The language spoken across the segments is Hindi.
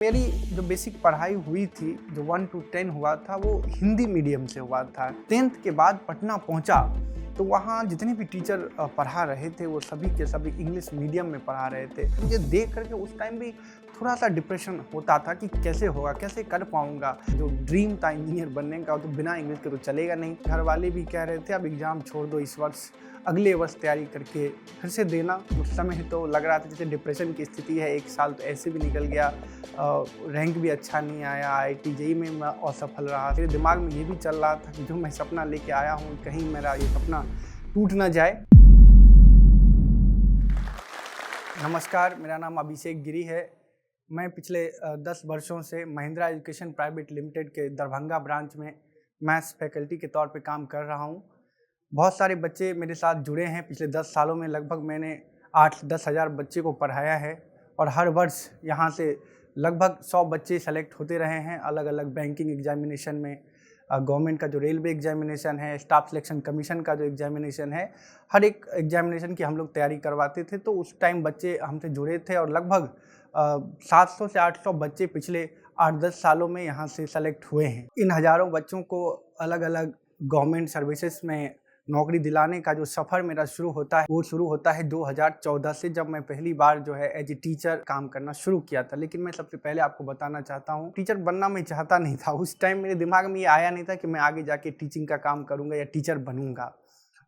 मेरी जो बेसिक पढ़ाई हुई थी, जो 1 टू 10 हुआ था, वो हिंदी मीडियम से हुआ था। 10th के बाद पटना पहुंचा, तो वहाँ जितने भी टीचर पढ़ा रहे थे, वो सभी के सभी इंग्लिश मीडियम में पढ़ा रहे थे। मुझे देख करके उस टाइम भी थोड़ा-सा डिप्रेशन होता था कि कैसे होगा, कैसे कर पाऊँगा? जो ड्रीम था इंजीनियर बनने का, वो तो बिना इंग्लिश के तो चलेगा नहीं। घर वाले भी कह रहे थे, "अब एग्ज़ाम छोड़ दो इस वर्ष, अगले वर्ष तैयारी करके फिर से देना।" उस समय तो लग रहा था जैसे डिप्रेशन की स्थिति है, 1 साल तो ऐसे भी निकल गया। रैंक भी अच्छा नहीं आया, आईआईटी जेईई में मैं असफल रहा। मेरे दिमाग में ये भी चल रहा था कि जो मैं सपना लेके आया हूँ, कहीं मेरा ये सपना टूट ना जाए। नमस्कार, मेरा नाम अभिषेक गिरी है। मैं पिछले 10 वर्षों से महिंद्रा एजुकेशन प्राइवेट लिमिटेड के दरभंगा ब्रांच में मैथ्स फैकल्टी के तौर पे काम कर रहा हूँ। बहुत सारे बच्चे मेरे साथ जुड़े हैं। पिछले 10 सालों में लगभग मैंने 8 से 10 हज़ार बच्चे को पढ़ाया है और हर वर्ष यहाँ से लगभग 100 बच्चे सेलेक्ट होते रहे हैं अलग-अलग बैंकिंग एग्जामिनेशन में। गवर्नमेंट का जो रेलवे एग्जामिनेशन है, स्टाफ सिलेक्शन कमीशन का जो एग्जामिनेशन है, हर एक एग्जामिनेशन की हम लोग तैयारी करवाते थे। तो उस टाइम बच्चे हमसे जुड़े थे और लगभग 700 से 800 बच्चे पिछले 8-10 सालों में यहाँ से सेलेक्ट हुए हैं। इन हज़ारों बच्चों को अलग-अलग गवर्नमेंट सर्विसेज में नौकरी दिलाने का जो सफ़र मेरा शुरू होता है, वो शुरू होता है 2014 से, जब मैं पहली बार जो है एज ए टीचर काम करना शुरू किया था। लेकिन मैं सबसे पहले आपको बताना चाहता हूँ, टीचर बनना मैं चाहता नहीं था। उस टाइम मेरे दिमाग में ये आया नहीं था कि मैं आगे जाके टीचिंग का काम करूँगा या टीचर बनूँगा।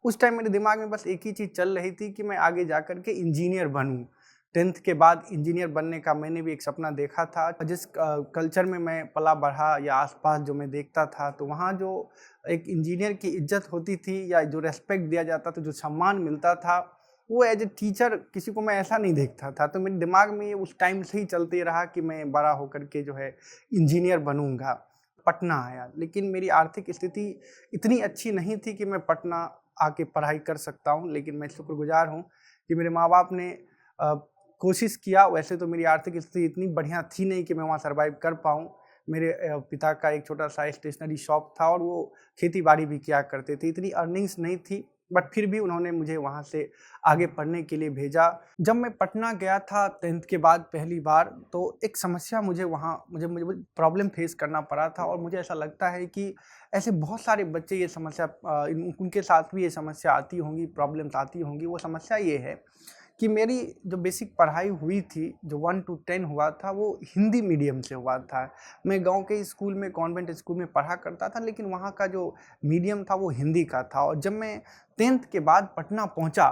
उस टाइम मेरे दिमाग में बस एक ही चीज़ चल रही थी कि मैं आगे जा कर के इंजीनियर बनूँ। 10th के बाद इंजीनियर बनने का मैंने भी एक सपना देखा था। जिस कल्चर में मैं पला-बढ़ा या आस-पास जो मैं देखता था, तो वहाँ जो एक इंजीनियर की इज़्ज़त होती थी या जो रिस्पेक्ट दिया जाता था, जो सम्मान मिलता था, वो एज ए टीचर किसी को मैं ऐसा नहीं देखता था। तो मेरे दिमाग में ये उस टाइम से ही चलते रहा कि मैं बड़ा होकर के जो है इंजीनियर बनूँगा। पटना आया, लेकिन मेरी आर्थिक स्थिति इतनी अच्छी नहीं थी कि मैं पटना आके पढ़ाई कर सकता हूँ। लेकिन मैं शुक्रगुज़ार हूँ कि मेरे माँ-बाप ने अ, कोशिश किया। वैसे तो मेरी आर्थिक स्थिति इतनी बढ़िया थी नहीं कि मैं वहाँ सर्वाइव कर पाऊँ। मेरे पिता का एक छोटा-सा स्टेशनरी शॉप था और वो खेती-बाड़ी भी किया करते थे। इतनी अर्निंग्स नहीं थी, बट फिर भी उन्होंने मुझे वहाँ से आगे पढ़ने के लिए भेजा। जब मैं पटना गया था 10th के बाद पहली बार, तो एक समस्या मुझे वहाँ मुझे मुझे प्रॉब्लम फेस करना पड़ा था और मुझे ऐसा लगता है कि ऐसे बहुत सारे बच्चे ये समस्या उनके साथ भी ये समस्या आती होंगी, प्रॉब्लम्स आती होंगी। वो समस्या ये है कि मेरी जो बेसिक पढ़ाई हुई थी, जो 1 टू 10 हुआ था, वो हिंदी मीडियम से हुआ था। मैं गाँव के स्कूल में, कॉन्वेंट स्कूल में पढ़ा करता था, लेकिन वहाँ का जो मीडियम था, वो हिंदी का था। और जब मैं 10th के बाद पटना पहुँचा,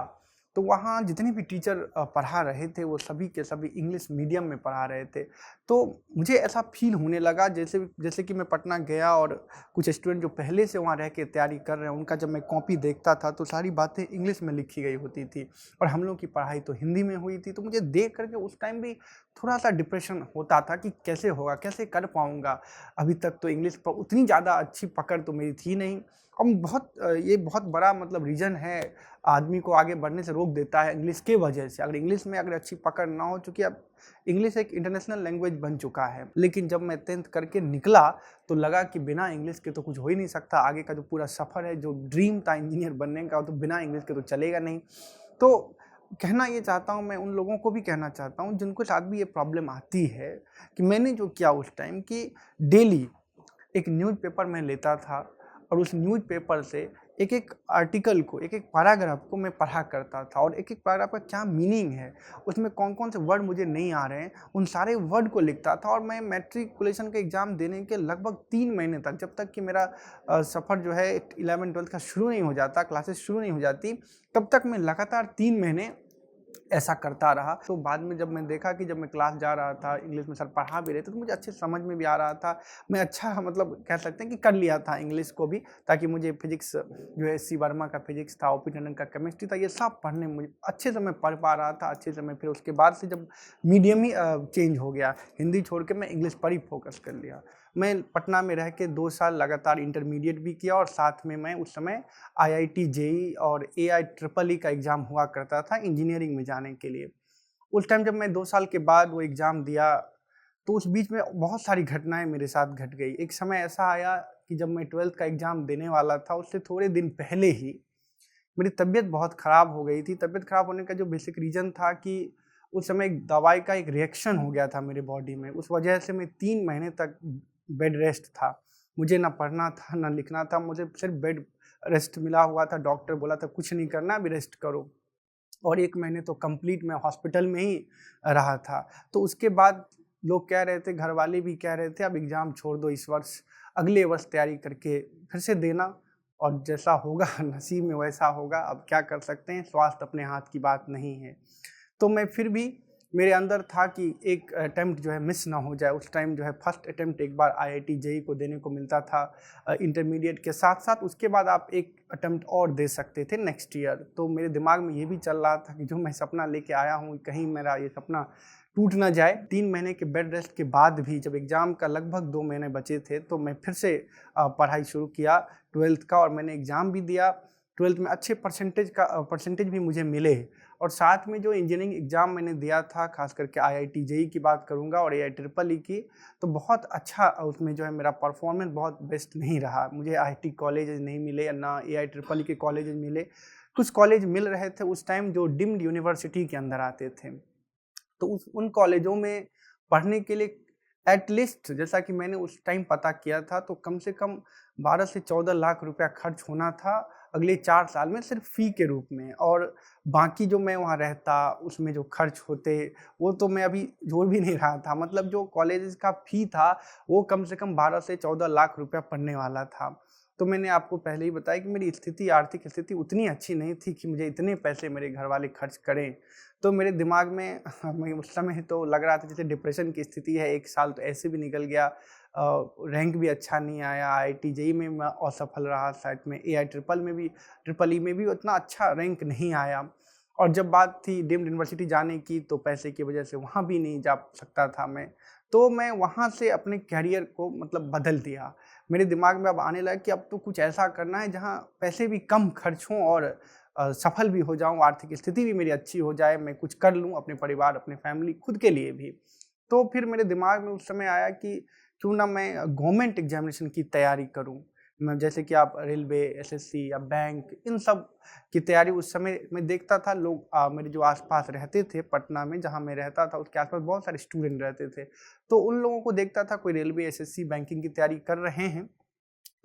तो वहाँ जितने भी टीचर पढ़ा रहे थे, वो सभी के सभी इंग्लिश मीडियम में पढ़ा रहे थे। तो मुझे ऐसा फ़ील होने लगा जैसे जैसे कि मैं पटना गया और कुछ स्टूडेंट जो पहले से वहाँ रह के तैयारी कर रहे हैं, उनका जब मैं कॉपी देखता था, तो सारी बातें इंग्लिश में लिखी गई होती थी और हम लोग की पढ़ाई तो हिंदी में हुई थी। तो मुझे देख कर के उस टाइम भी थोड़ा-सा डिप्रेशन होता था कि कैसे होगा, कैसे कर पाऊँगा? अभी तक तो इंग्लिश प उतनी ज़्यादा अच्छी पकड़ तो मेरी थी नहीं। ये बहुत बड़ा मतलब रीज़न है, आदमी को आगे बढ़ने से रोक देता है इंग्लिश के वजह से। अगर इंग्लिश में अगर अच्छी पकड़ ना हो, चूँकि अब इंग्लिश एक इंटरनेशनल लैंग्वेज बन चुका है। लेकिन जब मैं 10th करके निकला, तो लगा कि बिना इंग्लिश के तो कुछ हो ही नहीं सकता। आगे का जो पूरा सफ़र है, जो ड्रीम था इंजीनियर बनने का, वो तो बिना इंग्लिश के तो चलेगा नहीं। तो कहना ये चाहता हूँ, मैं उन लोगों को भी कहना चाहता हूँ जिनको साथ भी ये प्रॉब्लम आती है, कि मैंने जो किया उस टाइम कि डेली एक न्यूज़पेपर मैं लेता था और उस न्यूज़पेपर से एक-एक आर्टिकल को, एक-एक पैराग्राफ को मैं पढ़ा करता था और एक-एक पैराग्राफ का क्या मीनिंग है, उसमें कौन-कौन से वर्ड मुझे नहीं आ रहे हैं, उन सारे वर्ड को लिखता था। और मैं मैट्रिकुलेशन का एग्ज़ाम देने के लगभग 3 महीने तक, जब तक कि मेरा सफ़र जो है 11th-12th का शुरू नहीं हो जाता, क्लासेस शुरू नहीं हो जाती, तब तक मैं लगातार 3 महीने ऐसा करता रहा। तो बाद में जब मैं देखा कि जब मैं क्लास जा रहा था, इंग्लिश में सर पढ़ा भी रहे थे, तो मुझे अच्छे समझ में भी आ रहा था। मैं अच्छा मतलब कह सकते हैं कि कर लिया था इंग्लिश को भी, ताकि मुझे फिज़िक्स जो है सी वर्मा का फिज़िक्स था, ओपी टंडन का केमिस्ट्री था, ये सब पढ़ने में मुझे अच्छे से मैं पढ़ पा रहा था, अच्छे से मैं फिर उसके बाद से जब मीडियम ही चेंज हो गया, हिंदी छोड़ के मैं इंग्लिश पर ही फ़ोकस कर लिया। मैं पटना में रह के 2 साल लगातार इंटरमीडिएट भी किया और साथ में मैं उस समय आईआईटी जेईई और एआई ट्रिपल ई का एग्ज़ाम हुआ करता था इंजीनियरिंग में जाने के लिए। उस टाइम जब मैं 2 साल के बाद वो एग्ज़ाम दिया, तो उस बीच में बहुत सारी घटनाएँ मेरे साथ घट गई। एक समय ऐसा आया कि जब मैं 12th का एग्ज़ाम देने वाला था, उससे थोड़े दिन पहले ही मेरी तबीयत बहुत ख़राब हो गई थी। तबीयत ख़राब होने का जो बेसिक रीज़न था कि उस समय एक दवाई का एक रिएक्शन हो गया था मेरे बॉडी में, उस वजह से मैं 3 महीने तक बेड रेस्ट था। मुझे ना पढ़ना था, ना लिखना था, मुझे सिर्फ बेड रेस्ट मिला हुआ था। डॉक्टर बोला था कुछ नहीं करना, अभी रेस्ट करो। और 1 महीने तो कंप्लीट मैं हॉस्पिटल में ही रहा था। तो उसके बाद लोग कह रहे थे, घरवाले भी कह रहे थे, अब एग्ज़ाम छोड़ दो इस वर्ष, अगले वर्ष तैयारी करके फिर से देना, और जैसा होगा नसीब में वैसा होगा। अब क्या कर सकते हैं, स्वास्थ्य अपने हाथ की बात नहीं है। तो मैं फिर भी, मेरे अंदर था कि एक अटेम्प्ट जो है मिस ना हो जाए। उस टाइम जो है फर्स्ट अटेम्प्ट एक बार आईआईटी जेईई को देने को मिलता था इंटरमीडिएट के साथ-साथ, उसके बाद आप एक अटेम्प्ट और दे सकते थे नेक्स्ट ईयर। तो मेरे दिमाग में ये भी चल रहा था कि जो मैं सपना लेके आया हूँ, कहीं मेरा ये सपना टूट ना जाए। 3 महीने के बेड रेस्ट के बाद भी जब एग्ज़ाम का लगभग 2 महीने बचे थे, तो मैं फिर से पढ़ाई शुरू किया 12th का, और मैंने एग्ज़ाम भी दिया। 12th में अच्छे परसेंटेज भी मुझे मिले, और साथ में जो इंजीनियरिंग एग्ज़ाम मैंने दिया था, ख़ास करके आईआईटी जेईई की बात करूँगा और एआई ट्रिपल ई की, तो बहुत अच्छा उसमें जो है मेरा परफॉर्मेंस बहुत बेस्ट नहीं रहा। मुझे आईआईटी कॉलेजेस नहीं मिले, या ना एआई ट्रिपल ई के कॉलेजेस मिले। कुछ कॉलेज मिल रहे थे उस टाइम जो डीम्ड यूनिवर्सिटी के अंदर आते थे। तो उन कॉलेजों में पढ़ने के लिए एटलीस्ट, जैसा कि मैंने उस टाइम पता किया था, तो कम से कम 12 से 14 लाख रुपया खर्च होना था अगले 4 साल में, सिर्फ फ़ी के रूप में। और बाकी जो मैं वहाँ रहता, उसमें जो खर्च होते, वो तो मैं अभी जोड़ भी नहीं रहा था। मतलब जो कॉलेजेस का फ़ी था, वो कम से कम 12 से 14 लाख रुपया पड़ने वाला था। तो मैंने आपको पहले ही बताया कि मेरी स्थिति, आर्थिक स्थिति उतनी अच्छी नहीं थी कि मुझे इतने पैसे मेरे घरवाले खर्च करें। तो मेरे दिमाग में मैं उस समय तो लग रहा था जैसे डिप्रेशन की स्थिति है। 1 साल तो ऐसे भी निकल गया, रैंक भी अच्छा नहीं आया, आईआईटी जेईई में मैं असफल रहा, साथ में एआई ट्रिपल ई में भी उतना अच्छा रैंक नहीं आया। और जब बात थी डीम्ड यूनिवर्सिटी जाने की, तो पैसे की वजह से वहाँ भी नहीं जा सकता था मैं। तो मैं वहाँ से अपने करियर को मतलब बदल दिया। मेरे दिमाग में अब आने लगा कि अब तो कुछ ऐसा करना है जहाँ पैसे भी कम खर्च हों, और सफल भी हो जाऊँ, आर्थिक स्थिति भी मेरी अच्छी हो जाए, मैं कुछ कर लूँ अपने परिवार, अपने फैमिली, खुद के लिए भी। तो फिर मेरे दिमाग में उस समय आया कि क्यों ना मैं गवर्नमेंट एग्ज़ामिनेशन की तैयारी करूँ। मैं, जैसे कि आप रेलवे, एसएससी या बैंक, इन सब की तैयारी उस समय मैं देखता था। लोग मेरे जो आस-पास रहते थे पटना में, जहाँ मैं रहता था, उसके आस-पास बहुत सारे स्टूडेंट रहते थे। तो उन लोगों को देखता था, कोई रेलवे, एसएससी, बैंकिंग की तैयारी कर रहे हैं।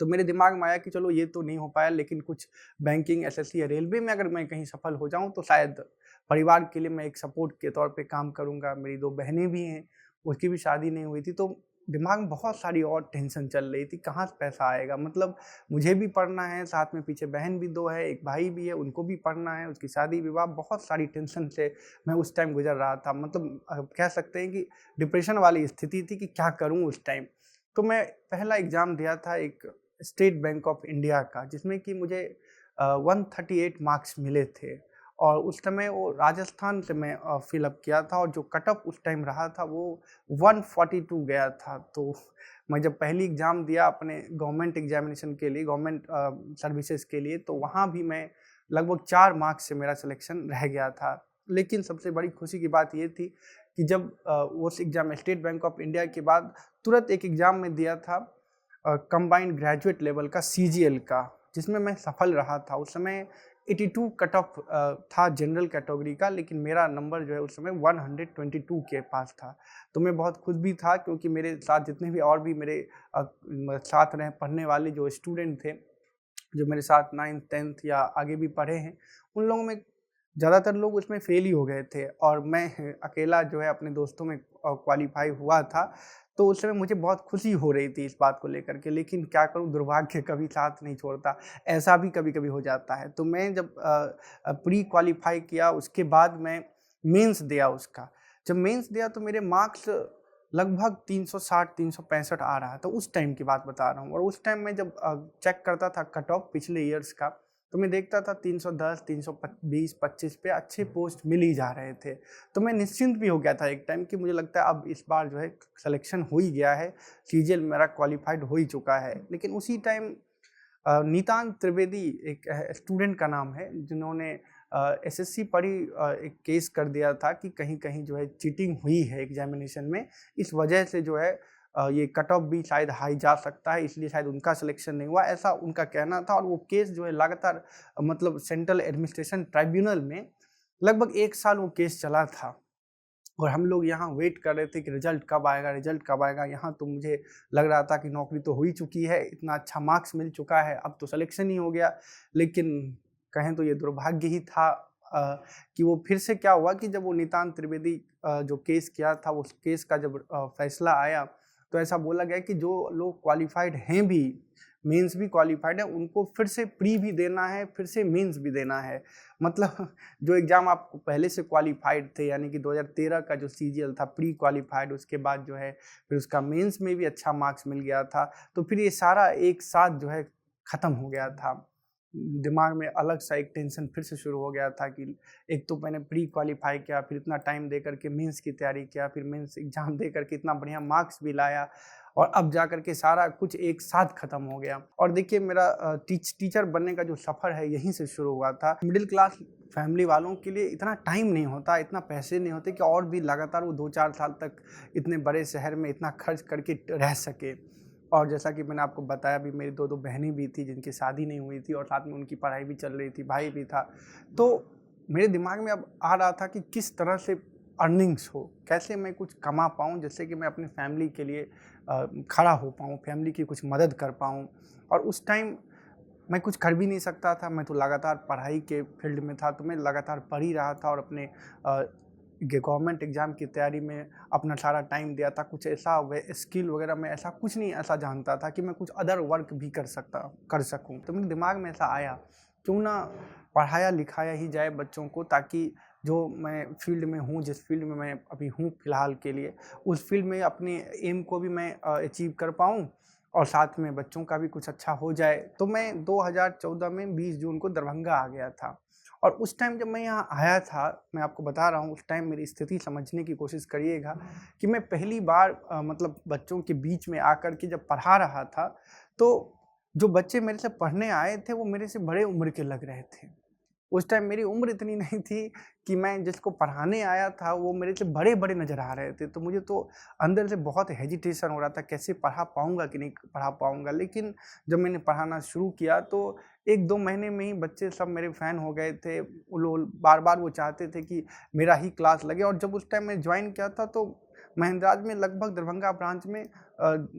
तो मेरे दिमाग में आया कि चलो ये तो नहीं हो पाया, लेकिन कुछ बैंकिंग, एसएससी या रेलवे में अगर मैं कहीं सफल हो जाऊँ, तो शायद परिवार के लिए मैं एक सपोर्ट के तौर पे काम करूँगा। मेरी 2 बहनें भी हैं, उसकी भी शादी नहीं हुई थी, तो दिमाग में बहुत सारी और टेंशन चल रही थी, कहाँ से पैसा आएगा? मतलब मुझे भी पढ़ना है, साथ में पीछे बहन भी 2 है, एक भाई भी है, उनको भी पढ़ना है, उसकी शादी-विवाह, बहुत सारी टेंशन से मैं उस टाइम गुज़र रहा था। मतलब कह सकते हैं कि डिप्रेशन वाली स्थिति थी कि क्या करूँ उस टाइम? तो मैं पहला एग्ज़ाम दिया था एक स्टेट बैंक ऑफ इंडिया का, जिसमें कि मुझे 138 मार्क्स मिले थे, और उस समय वो राजस्थान से मैं फ़िल अप किया था, और जो कट ऑफ उस टाइम रहा था वो 142 गया था। तो मैं जब पहली एग्ज़ाम दिया अपने गवर्नमेंट एग्ज़ामिनेशन के लिए, गवर्नमेंट सर्विसेज़ के लिए, तो वहाँ भी मैं लगभग 4 मार्क्स से मेरा सिलेक्शन रह गया था। लेकिन सबसे बड़ी खुशी की बात ये थी कि जब उस exam state bank of India के बाद तुरंत एक एग्ज़ाम में दिया था कंबाइंड ग्रेजुएट लेवल का, सीजीएल का, जिसमें मैं सफल रहा था। उस समय 82 कट ऑफ था जनरल कैटेगरी का, लेकिन मेरा नंबर जो है उस समय 122 के पास था। तो मैं बहुत खुश भी था, क्योंकि मेरे साथ जितने भी और भी मेरे साथ रहे पढ़ने वाले जो स्टूडेंट थे, जो मेरे साथ 9th 10th या आगे भी पढ़े हैं, उन लोगों में ज़्यादातर लोग उसमें फ़ेल ही हो गए थे, और मैं अकेला जो है अपने दोस्तों में क्वालीफ़ाई हुआ था। तो उस समय मुझे बहुत खुशी हो रही थी इस बात को लेकर के, लेकिन क्या करूँ, दुर्भाग्य कभी साथ नहीं छोड़ता, ऐसा भी कभी-कभी हो जाता है। तो मैं जब प्री क्वालीफ़ाई किया, उसके बाद मैं मेंस दिया उसका। जब मेंस दिया तो मेरे मार्क्स लगभग 360-365 आ रहा था, उस टाइम की बात बता रहा हूँ। और उस टाइम मैं जब चेक करता था कट ऑफ पिछले ईयर्स का, तो मैं देखता था 310, 320-25 पे अच्छे पोस्ट मिल ही जा रहे थे। तो मैं निश्चिंत भी हो गया था एक टाइम कि मुझे लगता है अब इस बार जो है सिलेक्शन हो ही गया है, सीजीएल मेरा क्वालिफाइड हो ही चुका है। लेकिन उसी टाइम नितांत त्रिवेदी एक स्टूडेंट का नाम है, जिन्होंने एसएससी पर ही एक केस कर दिया था कि कहीं-कहीं जो है चीटिंग हुई है एग्ज़ामिनेशन में। इस वजह से जो है ये कट ऑफ भी शायद हाई जा सकता है, इसलिए शायद उनका सिलेक्शन नहीं हुआ, ऐसा उनका कहना था। और वो केस जो है लगातार मतलब सेंट्रल एडमिनिस्ट्रेशन ट्राइब्यूनल में लगभग 1 साल वो केस चला था। और हम लोग यहाँ वेट कर रहे थे कि रिजल्ट कब आएगा, रिजल्ट कब आएगा। यहाँ तो मुझे लग रहा था कि नौकरी तो हो ही चुकी है, इतना अच्छा मार्क्स मिल चुका है, अब तो सिलेक्शन ही हो गया। लेकिन कहें तो ये दुर्भाग्य ही था कि वो फिर से क्या हुआ कि जब वो नितान त्रिवेदी जो केस किया था, उस केस का जब फैसला आया तो ऐसा बोला गया कि जो लोग क्वालिफाइड हैं भी, मेंस भी क्वालिफाइड है, उनको फिर से प्री भी देना है, फिर से मेंस भी देना है। मतलब जो एग्ज़ाम आप पहले से क्वालिफाइड थे, यानी कि 2013 का जो सीजीएल था प्री क्वालिफाइड, उसके बाद जो है फिर उसका मेंस में भी अच्छा मार्क्स मिल गया था, तो फिर ये सारा एक साथ जो है ख़त्म हो गया था। दिमाग में अलग सा एक टेंशन फिर से शुरू हो गया था कि एक तो मैंने प्री क्वालिफाई किया, फिर इतना टाइम दे करके मेंस की तैयारी किया, फिर मेंस एग्ज़ाम दे करके इतना बढ़िया मार्क्स भी लाया, और अब जा कर के सारा कुछ एक साथ ख़त्म हो गया। और देखिए मेरा टीचर बनने का जो सफ़र है यहीं से शुरू हुआ था। मिडिल क्लास फैमिली वालों के लिए इतना टाइम नहीं होता, इतना पैसे नहीं होते कि और भी लगातार वो 2-4 साल तक इतने बड़े शहर में इतना खर्च करके रह सके। और जैसा कि मैंने आपको बताया भी, मेरी 2 बहनें भी थी जिनकी शादी नहीं हुई थी और साथ में उनकी पढ़ाई भी चल रही थी, भाई भी था। तो मेरे दिमाग में अब आ रहा था कि किस तरह से अर्निंग्स हो, कैसे मैं कुछ कमा पाऊँ जिससे कि मैं अपनी फैमिली के लिए खड़ा हो पाऊँ, फैमिली की कुछ मदद कर पाऊँ। और उस टाइम मैं कुछ कर भी नहीं सकता था, मैं तो लगातार पढ़ाई के फील्ड में था, तो मैं लगातार पढ़ ही रहा था और अपने गवर्नमेंट एग्ज़ाम की तैयारी में अपना सारा टाइम दिया था। कुछ ऐसा स्किल वगैरह मैं ऐसा कुछ नहीं ऐसा जानता था कि मैं कुछ अदर वर्क भी कर सकूँ। तो मेरे दिमाग में ऐसा आया, क्यों ना पढ़ाया लिखाया ही जाए बच्चों को, ताकि जो मैं फील्ड में हूँ, जिस फील्ड में मैं अभी हूँ फ़िलहाल के लिए, उस फील्ड में अपने एम को भी मैं अचीव कर पाऊँ और साथ में बच्चों का भी कुछ अच्छा हो जाए। तो मैं 2014 में 20 जून को दरभंगा आ गया था। और उस टाइम जब मैं यहाँ आया था, मैं आपको बता रहा हूँ, उस टाइम मेरी स्थिति समझने की कोशिश करिएगा कि मैं पहली बार मतलब बच्चों के बीच में आकर के जब पढ़ा रहा था, तो जो बच्चे मेरे से पढ़ने आए थे वो मेरे से बड़े उम्र के लग रहे थे। उस टाइम मेरी उम्र इतनी नहीं थी कि मैं जिसको पढ़ाने आया था वो मेरे से बड़े-बड़े नज़र आ रहे थे। तो मुझे तो अंदर से बहुत हेजिटेशन हो रहा था, कैसे पढ़ा पाऊँगा कि नहीं पढ़ा पाऊँगा। लेकिन जब मैंने पढ़ाना शुरू किया तो 1-2 महीने में ही बच्चे सब मेरे फ़ैन हो गए थे। वो लोग बार-बार वो चाहते थे कि मेरा ही क्लास लगे। और जब उस टाइम मैं जॉइन किया था तो महिंद्राज में लगभग दरभंगा ब्रांच में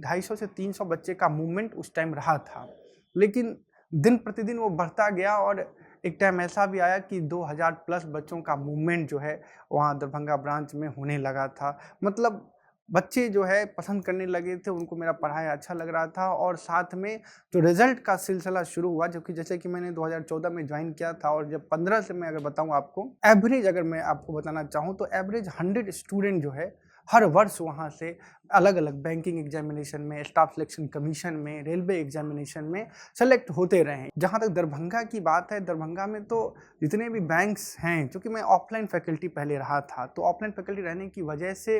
250 से 300 बच्चे का मूवमेंट उस टाइम रहा था। लेकिन दिन प्रतिदिन वो बढ़ता गया और एक टाइम ऐसा भी आया कि 2000 प्लस बच्चों का मूवमेंट जो है वहाँ दरभंगा ब्रांच में होने लगा था। मतलब बच्चे जो है पसंद करने लगे थे, उनको मेरा पढ़ाया अच्छा लग रहा था। और साथ में जो रिज़ल्ट का सिलसिला शुरू हुआ, जो कि जैसे कि मैंने 2014 में जॉइन किया था, और जब 15 से मैं अगर बताऊँ आपको, एवरेज अगर मैं आपको बताना चाहूँ तो एवरेज 100 स्टूडेंट जो है हर वर्ष वहाँ से अलग-अलग बैंकिंग एग्जामिनेशन में, स्टाफ सिलेक्शन कमीशन में, रेलवे एग्जामिनेशन में सेलेक्ट होते रहे हैं। जहाँ तक दरभंगा की बात है, दरभंगा में तो जितने भी बैंक्स हैं, चूँकि मैं ऑफलाइन फैकल्टी पहले रहा था, तो ऑफलाइन फैकल्टी रहने की वजह से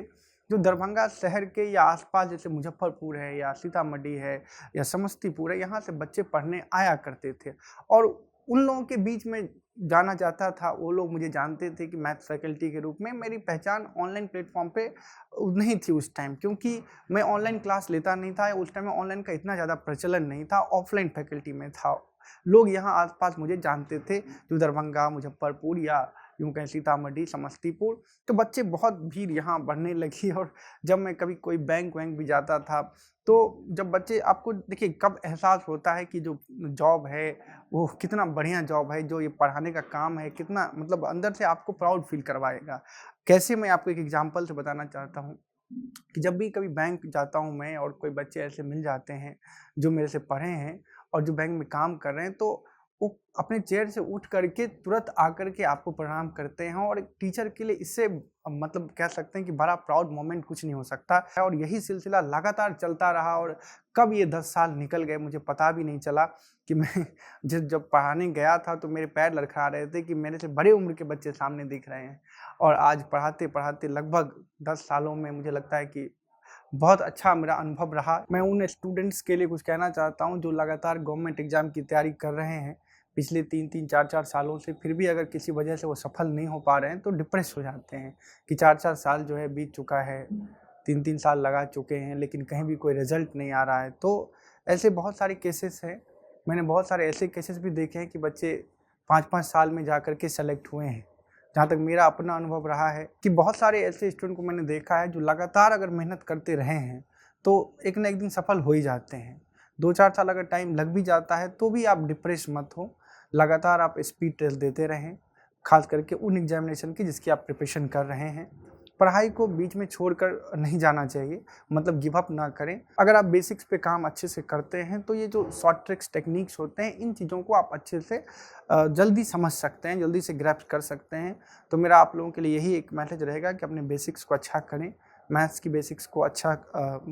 जो दरभंगा शहर के या आस-पास जैसे मुज़फ्फरपुर है या सीतामढ़ी है या समस्तीपुर है, यहाँ से बच्चे पढ़ने आया करते थे। और उन लोगों के बीच में जाना जाता था, वो लोग मुझे जानते थे कि मैथ्स फैकल्टी के रूप में। मेरी पहचान ऑनलाइन प्लेटफ़ॉर्म पे नहीं थी उस टाइम, क्योंकि मैं ऑनलाइन क्लास लेता नहीं था। उस टाइम में ऑनलाइन का इतना ज़्यादा प्रचलन नहीं था, ऑफलाइन फैकल्टी में था। लोग यहाँ आस-पास मुझे जानते थे, जो दरभंगा, मुज़फ्फरपुर या यूँ कहें सीतामढ़ी, समस्तीपुर। तो बच्चे बहुत भीड़ यहाँ बढ़ने लगी। और जब मैं कभी कोई बैंक-वैंक भी जाता था, तो जब बच्चे, आपको देखिए कब एहसास होता है कि जो जॉब है वो कितना बढ़िया जॉब है, जो ये पढ़ाने का काम है कितना मतलब अंदर से आपको प्राउड फ़ील करवाएगा। कैसे, मैं आपको एक एग्ज़ाम्पल से बताना चाहता हूँ कि जब भी कभी बैंक जाता हूँ मैं और कोई बच्चे ऐसे मिल जाते हैं जो मेरे से पढ़े हैं और जो बैंक में काम कर रहे हैं, तो वो अपने चेयर से उठ करके तुरंत आकर के आपको प्रणाम करते हैं। और एक टीचर के लिए इससे मतलब कह सकते हैं कि बड़ा प्राउड मोमेंट कुछ नहीं हो सकता है। और यही सिलसिला लगातार चलता रहा और कब ये 10 साल निकल गए मुझे पता भी नहीं चला कि मैं जब पढ़ाने गया था तो मेरे पैर लड़खड़ा रहे थे कि मेरे से बड़े उम्र के बच्चे सामने दिख रहे हैं। और आज पढ़ाते-पढ़ाते लगभग 10 सालों में मुझे लगता है कि बहुत अच्छा मेरा अनुभव रहा। मैं उन स्टूडेंट्स के लिए कुछ कहना चाहता हूँ जो लगातार गवर्नमेंट एग्ज़ाम की तैयारी कर रहे हैं पिछले 3-3, 4-4 सालों से, फिर भी अगर किसी वजह से वो सफल नहीं हो पा रहे हैं तो डिप्रेस हो जाते हैं कि 4-4 साल जो है बीत चुका है, 3-3 साल लगा चुके हैं, लेकिन कहीं भी कोई रिज़ल्ट नहीं आ रहा है। तो ऐसे बहुत सारे केसेस हैं। मैंने बहुत सारे ऐसे केसेस भी देखे हैं कि बच्चे 5-5 साल में जा कर के सेलेक्ट हुए हैं, जहाँ तक मेरा अपना अनुभव रहा है कि बहुत सारे ऐसे स्टूडेंट को मैंने देखा है जो लगातार अगर मेहनत करते रहे हैं तो एक ना एक दिन सफल हो ही जाते हैं। 2-4 साल अगर टाइम लग भी जाता है तो भी आप डिप्रेस मत हो, लगातार आप स्पीड टेस्ट देते रहें, खास करके उन एग्जामिनेशन की जिसकी आप प्रिपरेशन कर रहे हैं। पढ़ाई को बीच में छोड़कर नहीं जाना चाहिए, मतलब गिव अप ना करें। अगर आप बेसिक्स पे काम अच्छे से करते हैं तो ये जो शॉर्ट ट्रिक्स टेक्निक्स होते हैं, इन चीज़ों को आप अच्छे से जल्दी समझ सकते हैं, जल्दी से ग्रैस्प कर सकते हैं। तो मेरा आप लोगों के लिए यही एक मैसेज रहेगा कि अपने बेसिक्स को अच्छा करें। मैथ्स की बेसिक्स को अच्छा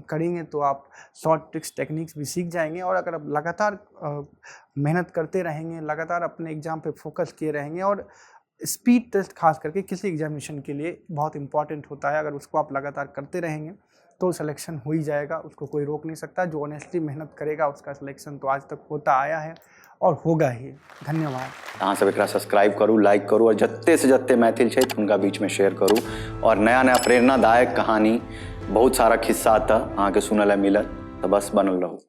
करेंगे तो आप शॉर्ट ट्रिक्स टेक्निक्स भी सीख जाएंगे। और अगर आप लगातार मेहनत करते रहेंगे, लगातार अपने एग्ज़ाम पे फोकस किए रहेंगे, और स्पीड टेस्ट खास करके किसी एग्जामिनेशन के लिए बहुत इंपॉर्टेंट होता है, अगर उसको आप लगातार करते रहेंगे तो सिलेक्शन हो ही जाएगा, उसको कोई रोक नहीं सकता। जो ऑनेस्टली मेहनत करेगा उसका सिलेक्शन तो आज तक होता आया है और होगा ही। धन्यवाद। अहाँ सब एकरा सब्सक्राइब करू, लाइक करू और जत्ते से जत्ते मैथिल छै उनका बीच में शेयर करू। और नया नया प्रेरणादायक कहानी बहुत सारा खिस्सा अहाँ के सुनल मिलत, तो बस बनल रहू।